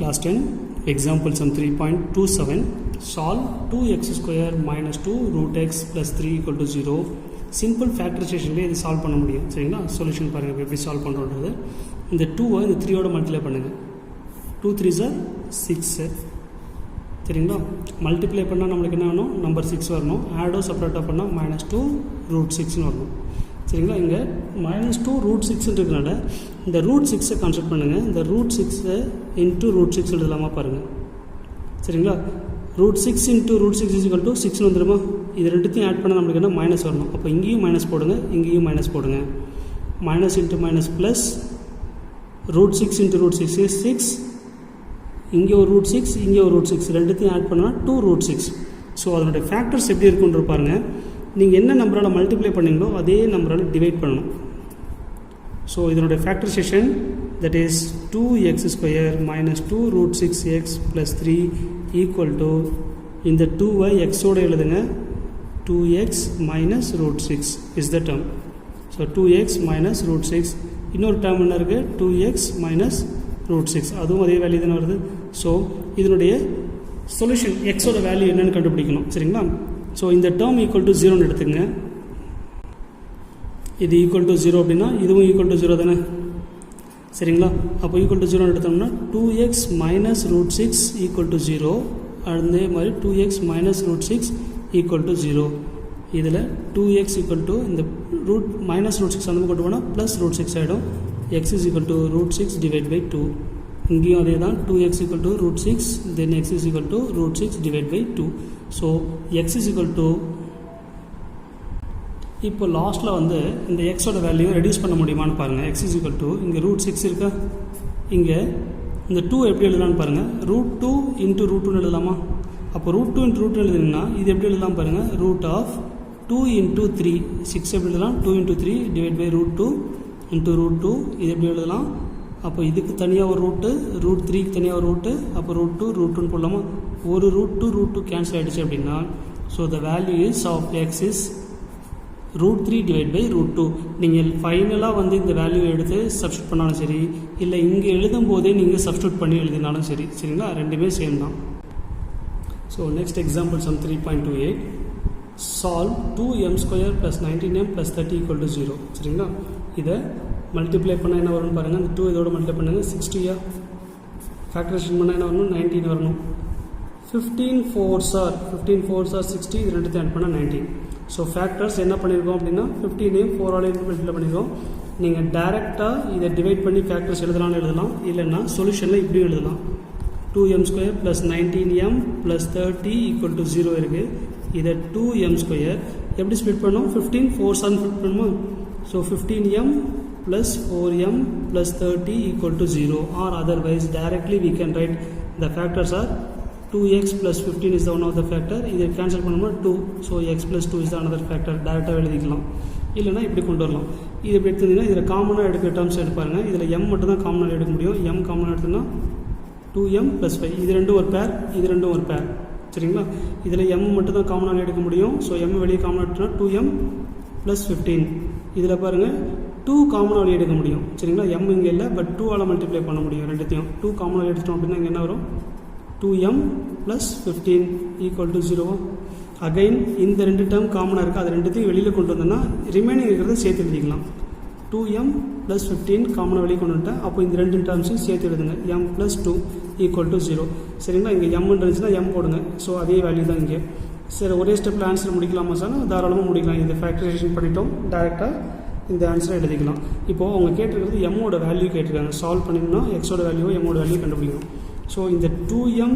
class 10 example sum 3.27 solve 2x square minus 2 root x plus 3 equal to 0 simple factorization இது solve பண்ண முடியும் சரிங்களா solution பாருங்க எப்படி சால்வ் பண்றோம்ன்றது இந்த 2 இந்த 3 ஓட மல்டிப்ளை பண்ணுங்க 2 3s are 6 சரிங்களா மல்டிப்ளை பண்ணா நமக்கு என்ன வரணும் நம்பர் 6 வரணும் ஆடோ செப்பரேட்டா பண்ணா -2 root 6 னு வரணும் சரிங்களா இங்க -2 root 6 இருக்குனால இந்த root 6 கான்செப்ட் பண்ணுங்க இந்த root 6 into root 6 எழுதலாமா பாருங்க சரிங்களா root 6 into root 6 is equal to 6 னு வந்துருமா இது ரெண்டுத்தையும் ஆட் பண்ணா நமக்கு என்ன மைனஸ் வரணும் அப்ப இங்கேயும் மைனஸ் போடுங்க இங்கேயும் மைனஸ் போடுங்க minus into minus plus root 6 into root 6 is 6 இங்கே ஒரு root 6 இங்கே ஒரு root 6 ரெண்டுத்தையும் ஆட் பண்ணா 2 root 6 ஸோ அதனுடைய ஃபேக்டர்ஸ் எப்படி இருக்குன்னு பாருங்க நீங்கள் என்ன நம்பரால் மல்டிப்ளை பண்ணீங்களோ அதே நம்பரால் டிவைட் பண்ணணும் ஸோ இதனுடைய factorisation that is 2x square minus 2 root 6x plus 3 equal to இந்த 2ஐ எக்ஸோடு எழுதுங்க 2x minus root 6 is the term so 2x minus root 6 இன்னொரு டேர்ம் என்ன இருக்குது 2x மைனஸ் root 6 அதுவும் அதே வேல்யூ தானே வருது ஸோ இதனுடைய சொல்யூஷன் எக்ஸோட வேல்யூ என்னன்னு கண்டுபிடிக்கணும் சரிங்களா ஸோ இந்த டேர்ம் ஈக்குவல் டு 0ன்னு எடுத்துங்க இது ஈக்குவல் டு 0 அப்படின்னா இதுவும் ஈக்குவல் டு 0 தானே சரிங்களா அப்போ ஈக்குவல் டு 0ன்னு எடுத்தோம்னா 2x minus root 6 equal to 0 அதே மாதிரி 2x minus root 6 equal to 0 இதில் 2x ஈக்குவல் டு இந்த ரூட் மைனஸ் root 6 அந்த கொண்டு போனால் ப்ளஸ் root 6 ஆகிடும் x is equal to root 6 divided by 2 இங்கேயும் அதே தான் 2x equal to root 6 then x is equal to root 6 divided by 2 so x is equal to இப்போ லாஸ்ட்டில் வந்து இந்த எக்ஸோட வேல்யூ ரெடியூஸ் பண்ண முடியுமான்னு பாருங்கள் x is equal to இங்கே root 6 இருக்கா இங்கே இந்த 2 எப்படி எழுதலான்னு பாருங்கள் root 2 into root 2 எழுதலாமா அப்போ root 2 into root 2 எழுதுனா இது எப்படி எழுதலாம் பாருங்கள் root of 2 into 3 6 எப்படி எழுதலாம் 2 into 3 divided by root 2 into root 2 இது எப்படி எழுதலாம் அப்போ இதுக்கு தனியாக ஒரு ரூட்டு root 3க்கு தனியாக ஒரு ரூட்டு அப்போ root 2 root 2 போடலாமா ஒரு root 2 கேன்சல் ஆகிடுச்சு அப்படின்னா so the value is of x is root 3 divide by root 2 நீங்கள் ஃபைனலாக வந்து இந்த வேல்யூ எடுத்து சப்ஸ்டியூட் பண்ணாலும் சரி இல்லை இங்கே எழுதும் போதே நீங்கள் சப்ஸ்டியூட் பண்ணி எழுதினாலும் சரி சரிங்களா ரெண்டுமே சேம் தான் so next example sum 3.28 solve 2m square plus 19m plus 30 equal to 0 சரிங்களா இதை மல்டிப்ளை பண்ணால் என்ன வரும்னு பாருங்கள் இந்த 2 இதோட மல்டிப்ளை பண்ணுங்கள் 60 ஃபேக்டரைசேஷன் பண்ணால் என்ன வரணும் 19 வரணும் 15 4s are 60 இது ரெண்டுத்தையும் ஆட் பண்ணால் 19 ஸோ ஃபேக்டர்ஸ் என்ன பண்ணியிருக்கோம் அப்படின்னா 15ஐயும் 4ஆலையும் மல்டிப்ளை பண்ணியிருக்கோம் நீங்கள் டேரெக்டாக இதை டிவைட் பண்ணி ஃபேக்டர்ஸ் எழுதலாம்னு எழுதலாம் இல்லைன்னா சொல்யூஷனில் இப்படி எழுதலாம் 2m square plus 19m plus 30 equal to 0 இருக்குது இதை 2m ஸ்கொயர் எப்படி ஸ்ப்ளிட் பண்ணோம் 15 4s ஸ்ப்ளிட் பண்ணுமா so 15m plus 4m plus 30 equal to 0 or otherwise directly we can write the factors are 2x plus 15 is the one of the factor இதை cancel பண்ணுமா 2 so x plus 2 is the another factor டைரெக்டாக எழுதிக்கலாம் இல்லைனா இப்படி கொண்டு வரலாம் இது எப்படி எடுத்தீங்கன்னா இதில் காமனாக எடுக்கிற டேர்ம்ஸ் எடுப்பாருங்க இதில் m மட்டும் தான் காமனாக எடுக்க முடியும் m காமனாக எடுத்தோம்னா 2m plus 5 இது ரெண்டும் ஒரு பேர் இது ரெண்டும் ஒரு பேர் சரிங்களா இதில் m மட்டும் தான் காமனாக எடுக்க முடியும் ஸோ m வெளியே காமனாக எடுத்தோம்னா 2m plus 15 இதில் பாருங்கள் 2 காமனாக எடுக்க முடியும் சரிங்களா m இங்கே இல்லை பட் 2ஆல் மல்டிப்ளை பண்ண முடியும் ரெண்டுத்தையும் 2 காமனாக எடுத்துட்டோம் அப்படின்னா இங்கே என்ன வரும் 2m plus 15 equal to 0 again இந்த ரெண்டு டேர்ம் காமனாக இருக்குது அது ரெண்டுத்தையும் வெளியில் கொண்டு வந்தோம்னா ரிமைனிங் இருக்கிறத சேர்த்து எழுதிக்கலாம் 2m ப்ளஸ் 15 காமனாக வெளியே கொண்டு வந்துட்டேன் அப்போ இந்த ரெண்டு டேர்ம்ஸையும் சேர்த்து எழுதுங்க m ப்ளஸ் 2 ஈக்குவல் டு 0 சரிங்களா இங்கே m இருந்துச்சுன்னா m போடுங்க ஸோ அதே வேல்யூ தான் இங்கே சரி ஒரே ஸ்டெப்பில் ஆன்சர் முடிக்கலாமா சார் தாராளமாக முடிக்கலாம் இந்த ஃபேக்டரைசேஷன் பண்ணிட்டோம் டேரெக்டாக இந்த ஆன்சரை எழுதிக்கலாம் இப்போது அவங்க கேட்டிருக்கிறது எம்மோட வேல்யூ கேட்டிருக்காங்க சால்வ் பண்ணிங்கன்னா எக்ஸோட வேல்யூவோ எம்மோட வேல்யூ கண்டுபிடிக்கணும் ஸோ இந்த 2m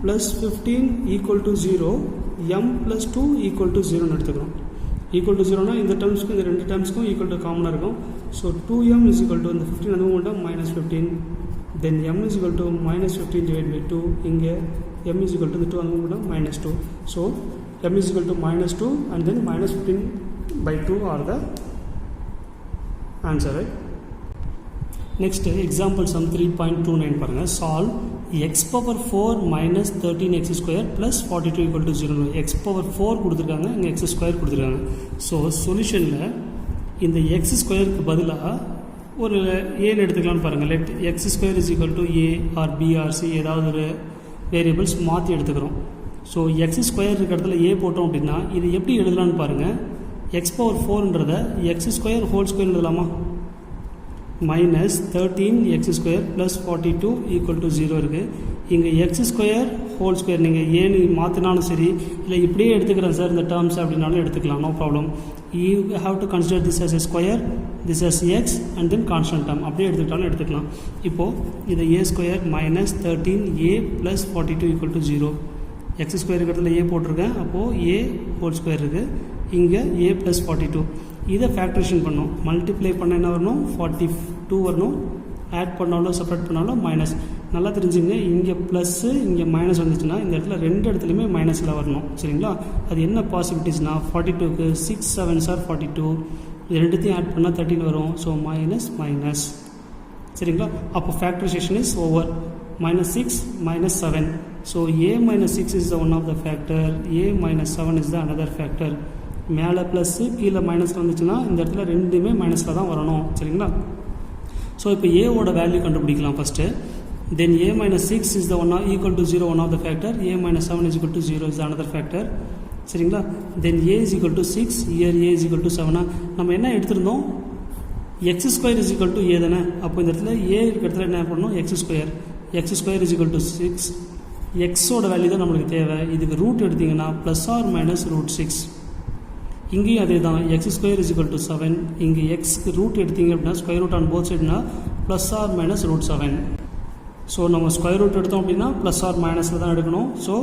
plus 15 equal to 0 m plus 2 equal to 0ன்னு எடுத்துக்கிறோம் ஈக்குவல் டு 0னா இந்த டேர்ம்ஸ்க்கும் இந்த ரெண்டு டேர்ம்ஸ்க்கும் ஈக்குவல் டு காமனாக இருக்கும் so 2m is equal to இந்த 15 அதுவும் மட்டும் -15 then m is equal to -15 divide by 2 இங்கே m இஸ் ஈக்குவல் டு இந்த 2 அதுவும் மட்டும் -2 so m is equal to -2 and then -15 by 2 R the answer right next example sum 3.29 பாருங்க solve x power 4 minus 13x square plus 42 equal to 0 x power 4 கொடுத்திருக்காங்க இங்க x square கொடுத்திருக்காங்க so solutionல இந்த x square க்கு பதிலா ஒரு ஏன்னு எடுத்துக்கலாம்னு பாருங்கள். Let x square is equal to a or b or c ஏதாவது ஒரு வேரியபிள்ஸ் மாற்றி எடுத்துக்கிறோம். ஸோ எக்ஸ் ஸ்கொயர் இருக்கிற இடத்துல ஏ போட்டோம் அப்படின்னா இது எப்படி எழுதலான்னு பாருங்கள். எக்ஸ் பவர் 4ன்றதை எக்ஸ் ஸ்கொயர் ஹோல் ஸ்கொயர் எழுதலாமா? Minus 13 x square plus 42 equal to 0 இருக்குது. இங்கே எக்ஸ் ஸ்கொயர் ஹோல் ஸ்கொயர் நீங்கள் ஏன்னு மாற்றினாலும் சரி, இல்லை இப்படியே எடுத்துக்கிறேன் சார் இந்த டேர்ம்ஸ் அப்படின்னாலும் எடுத்துக்கலாம், no problem. You have to consider this as a square, this as x and then constant term அப்படியே எடுத்துக்கிட்டாலும் எடுத்துக்கலாம். இப்போது இதை a square minus 13 a plus 42 equal to 0. X square இருக்கிறதுல ஏ போட்டிருக்கேன், அப்போது ஏ ஹோல் ஸ்கொயர் இருக்குது. இங்கே ஏ ப்ளஸ் 42 இதை ஃபேக்டரேஷன் பண்ணோம். மல்டிப்ளை பண்ண என்ன வரணும்? 42 வரணும். ஆட் பண்ணாலும் செப்பரேட் பண்ணாலும் மைனஸ். நல்லா தெரிஞ்சுங்க, இங்கே ப்ளஸ்ஸு இங்கே மைனஸ் வந்துச்சுன்னா இந்த இடத்துல ரெண்டு இடத்துலையுமே மைனஸில் வரணும். சரிங்களா? அது என்ன பாசிபிலிட்டிஸ்னால் 42க்கு 6 7s are 42, இது ரெண்டுத்தையும் ஆட் பண்ணால் 13 வரும். So minus minus. சரிங்களா? அப்போ factorisation is over. -6 -7. So a minus 6 is the one of the factor, a minus 7 is the another factor. மேலே ப்ளஸ்ஸு கீழே மைனஸில் வந்துச்சுன்னா இந்த இடத்துல ரெண்டுமே மைனஸில் தான் வரணும். சரிங்களா? ஸோ இப்போ ஏவோட வேல்யூ கண்டுபிடிக்கலாம் first. Then a minus 6 is the one equal to 0 one of the factor, a minus 7 is equal to 0 is the another factor. சரிங்களா? தென் a is equal to 6, here a is equal to 7. நம்ம என்ன எடுத்திருந்தோம்? X square is equal to a தானே. அப்போ இந்த இடத்துல a இருக்கிற இடத்துல என்ன பண்ணணும்? X square is equal to 6. எக்ஸோட வேல்யூ தான் நம்மளுக்கு தேவை. இதுக்கு ரூட் எடுத்திங்கன்னா ப்ளஸ் ஆர் மைனஸ் ரூட் 6. இங்கேயும் அதே தான், x square is equal to 7. இங்கே எக்ஸ்க்கு ரூட் எடுத்திங்க அப்படின்னா ஸ்கொயர் ரூட் ஆன் போத் சைட்னா plus or minus root 7. So நம்ம ஸ்கொயர் ரூட் எடுத்தோம் அப்படின்னா ப்ளஸ் ஆர் மைனஸில் தான் எடுக்கணும். So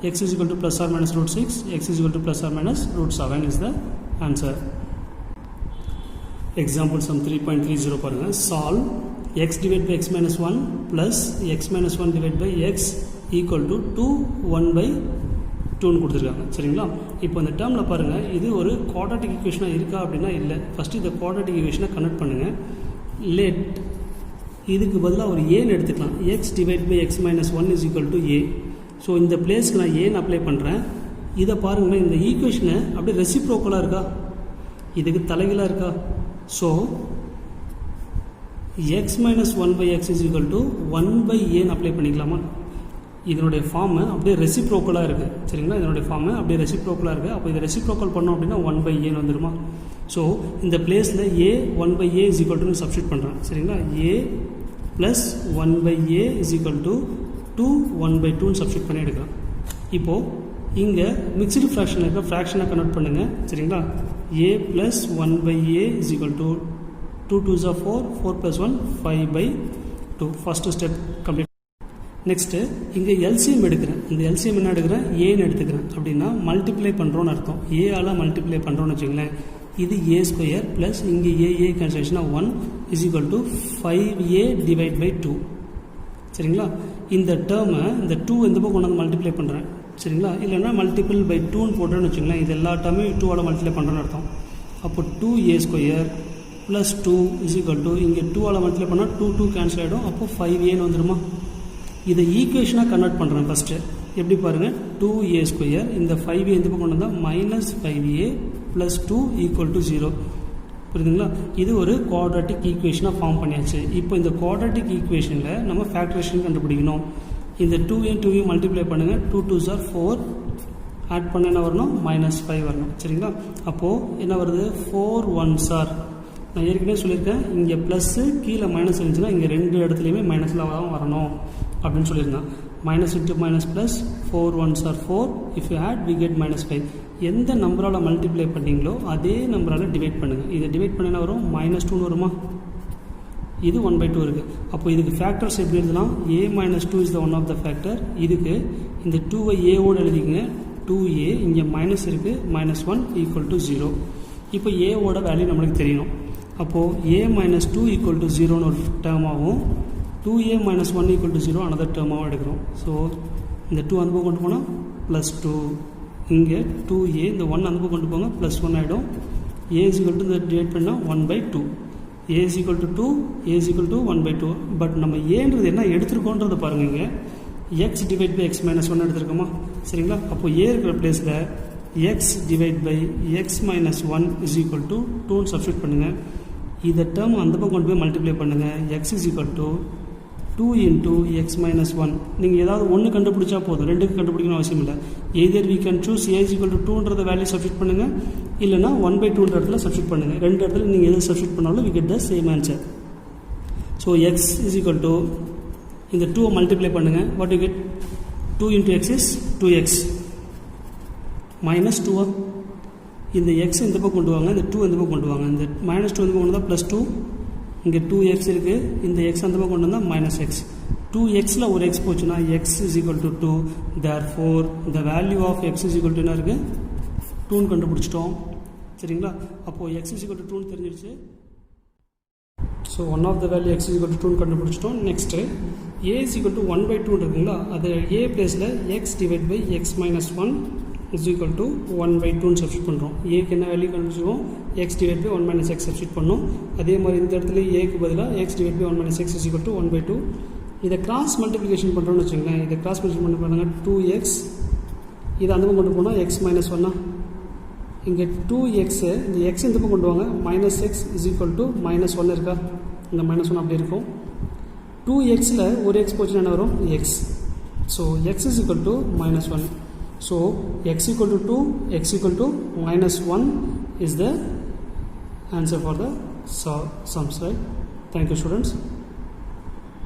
x is equal to plus or minus root 6, x is equal to plus or minus root 7 is the answer. Example sum 3.30 பாருங்கள். Solve x divided by x minus 1 plus x minus 1 divided by x equal to 2 1 by 2ன்னு கொடுத்துருக்காங்க. சரிங்களா? இப்போ இந்த டேர்மில் பாருங்கள், இது ஒரு quadratic ஈக்குவேஷனாக இருக்கா அப்படின்னா இல்லை. ஃபஸ்ட்டு இந்த குவாட்ராட்டிக் ஈக்குவேஷனை கனெக்ட் பண்ணுங்கள். லெட் இதுக்கு பதிலாக ஒரு ஏன்னு எடுத்துக்கலாம். x divided by x minus 1 is equal to a. So இந்த பிளேஸ்க்கு நான் ஏன்னு அப்ளை பண்ணுறேன். இதை பாருங்கள், இந்த ஈக்குவேஷனை அப்படியே ரெசிப்ரோக்கலாக இருக்கா, இதுக்கு தலைகளாக இருக்கா? So x minus 1 by x is equal to 1 by a apply பண்ணிக்கலாமா? இதனுடைய ஃபார்மு அப்படியே ரெசிப்ரோக்கலாக இருக்குது. சரிங்களா? இதனுடைய ஃபார்மு அப்படியே ரெசிப்ரோக்கலாக இருக்குது. அப்போ இதை ரெசிப்ரோக்கல் பண்ணோம் அப்படின்னா 1 by a வந்துடுமா? ஸோ இந்த பிளேஸில் a 1 by a is equal to substitute பண்ணுறேன். சரிங்களா? a plus 1 by a is equal to 2 1 by 2ன்னு substitute பண்ணி எடுக்கலாம். இப்போது இங்கே மிக்ஸ்டு ஃப்ராக்ஷன் இருக்க ஃப்ராக்ஷனை கன்வெர்ட் பண்ணுங்கள். சரிங்களா? a plus 1 by a is equal to 2 2s are 4, 4 plus 1 5 by 2. First step complete. Next இங்கே எல்சிஎம் எடுக்கிறேன். இந்த எல்சிஎம் என்ன எடுக்கிறேன்? ஏன்னு எடுத்துக்கிறேன். அப்படின்னா மல்டிப்ளை பண்ணுறோன்னு அர்த்தம். ஏஆல் மல்டிப்ளை பண்ணுறோன்னு வச்சுங்களேன். இது ஏ ஸ்கொயர் ப்ளஸ் இங்கே ஏ கேன்சலேஷனாக 1 is equal to 5a divide by 2. சரிங்களா? இந்த டேர்மை இந்த 2 எந்த பக்கம் கொண்டு வந்து மல்டிப்ளை பண்ணுறேன். சரிங்களா? இல்லைன்னா மல்டிபிள் பை 2ன்னு போட்டோன்னு வச்சுங்களேன். இது எல்லா டேர்மே 2ஆல் மல்டிப்ளை பண்ணுறோன்னு அர்த்தம். அப்போ 2a square plus 2 is equal to இங்கே 2ஆல் மல்டிப்ளை பண்ணால் 2 2 கேன்சல் ஆகிடும். அப்போது 5aன்னு வந்துடுமா? இதை ஈக்குவேஷனாக கன்வெர்ட் பண்ணுறேன் ஃபஸ்ட்டு. எப்படி பாருங்கள்? 2a ஸ்கொயர் இந்த 5a எந்த பக்கம் கொண்டு வந்தால் minus 5a plus 2 equal to 0. புரியுதுங்களா? இது ஒரு குவாட்ராட்டிக் ஈக்குவேஷனாக ஃபார்ம் பண்ணியாச்சு. இப்போ இந்த குவாட்ராட்டிக் ஈக்குவேஷனில் நம்ம ஃபேக்டரேஷன் கண்டுபிடிக்கணும். இந்த 2a மல்டிப்ளை பண்ணுங்கள். 2 2s are 4, ஆட் பண்ண என்ன வரணும்? -5 வரணும். சரிங்களா? அப்போது என்ன வருது? 4 1s are, நான் ஏற்கனவே சொல்லியிருக்கேன், இங்கே ப்ளஸ்ஸு கீழே மைனஸ் இருந்துச்சுன்னா இங்கே ரெண்டு இடத்துலையுமே மைனஸில் தான் வரணும் அப்படின்னு சொல்லியிருந்தேன். Minus into minus plus 4 1s are 4, if you add we get -5. எந்த நம்பரால் மல்டிப்ளை பண்ணிங்களோ அதே நம்பரால் டிவைட் பண்ணுங்கள். இதை டிவைட் பண்ணினா வரும் -2ன்னு வருமா? இது 1 by 2 இருக்குது. அப்போ இதுக்கு ஃபேக்டர்ஸ் எப்படி எழுதலாம்? a minus 2 is the one of the factor. இதுக்கு இந்த 2ஐ ஏவோடு எழுதிக்கங்க. 2a இங்கே மைனஸ் இருக்குது, -1 ஈக்குவல் டு 0. இப்போ ஏவோட வேல்யூ நம்மளுக்கு தெரியணும். அப்போது a minus 2 ஈக்குவல் டு 0ன்னு ஒரு டேர்மாகவும் 2a minus 1 equal to 0 another டேர்மாகவும் எடுக்கிறோம். ஸோ இந்த 2 அந்த பக்கம் கொண்டு போனால் +2, இங்கே 2a இந்த 1 அந்த பக்கம் கொண்டு போங்க +1 ஆகிடும். a is equal to இந்த டிவைட் பண்ணால் 1 by 2, a is equal to 2, a is equal to 1 by 2. But நம்ம ஏன்றது என்ன எடுத்துருக்கோன்றதை பாருங்கள். இங்கே x divide by x minus 1 எடுத்துருக்கோமா? சரிங்களா? அப்போது a இருக்கிற பிளேஸில் x divide by x minus 1 is equal to 2ன்னு சப்ஸ்டியூட் பண்ணுங்கள். இதை டேர்ம் அந்த பக்கம் கொண்டு போய் மல்டிப்ளை பண்ணுங்கள். X is equal to 2 into x minus 1. நீங்கள் ஏதாவது ஒன்று கண்டுபிடிச்சா போதும், ரெண்டுக்கு கண்டுபிடிக்கணும் அவசியம் இல்லை. Either we can choose a is equal to 2ன்றத வேல்யூ சப்ஸ்டியூட் பண்ணுங்கள், இல்லைனா 1/2ன்ற இடத்துல சப்ஸ்டியூட் பண்ணுங்கள். ரெண்டு இடத்துல நீங்கள் எது சப்ஸ்டியூட் பண்ணாலும் we get the same answer. So x is equal to இந்த 2 மல்டிப்ளை பண்ணுங்கள். What you get? 2 into x is 2x minus 2. இந்த எக்ஸ் இந்த பக்கம் கொண்டு வாங்க, இந்த 2 இந்த பக்கம் கொண்டு வாங்க. இந்த மைனஸ் 2 வந்து கொண்டு வந்தால் ப்ளஸ் 2, இங்கே 2x இருக்குது. இந்த எக்ஸ் அந்த பக்கம் கொண்டு வந்தால் மைனஸ் எக்ஸ். 2xல் ஒரு எக்ஸ் போச்சுன்னா x is equal to 2. Therefore the value of x is equal to என்ன இருக்குது? 2ன்னு கண்டுபிடிச்சிட்டோம். சரிங்களா? அப்போது எக்ஸ் இஸ் ஈக்குவல் டு 2ன்னு தெரிஞ்சிடுச்சு. So one of the value x is equal to 2ன்னு கண்டுபிடிச்சிட்டோம். Next a is equal to 1/2 இருக்குங்களா, அது ஏ பிளேஸில் x divide by x minus 1 is equal to 1/2ன்னு சப்ஸ்டியூட் பண்ணுறோம். ஏக்கு என்ன வேல்யூ கண்டுபிடிச்சிருவோம்? X divide by 1 minus x substitute பண்ணோம். அதே மாதிரி இந்த இடத்துல ஏக்கு பதிலாக x divide by 1 minus x is equal to 1/2. இதை கிராஸ் மல்டிப்ளிகேஷன் பண்ணுறோன்னு வச்சுங்களேன். இதை கிராஸ் மல்டிப்ளிகேஷன் பண்ணுறாங்க 2x, இதை அந்த பக்கம் கொண்டு போனால் எக்ஸ் மைனஸ் 1. இங்கே 2x, இந்த எக்ஸ் இந்த பக்கம் கொண்டு வாங்க, minus x is equal to minus 1 இருக்கா, இந்த மைனஸ் 1 அப்படி இருக்கும். 2xல் ஒரு எக்ஸ் போச்சுன்னா என்ன வரும்? X. So x is equal to minus 1. So x equal to 2, x equal to minus 1 is the answer for the sums, right? Thank you, students.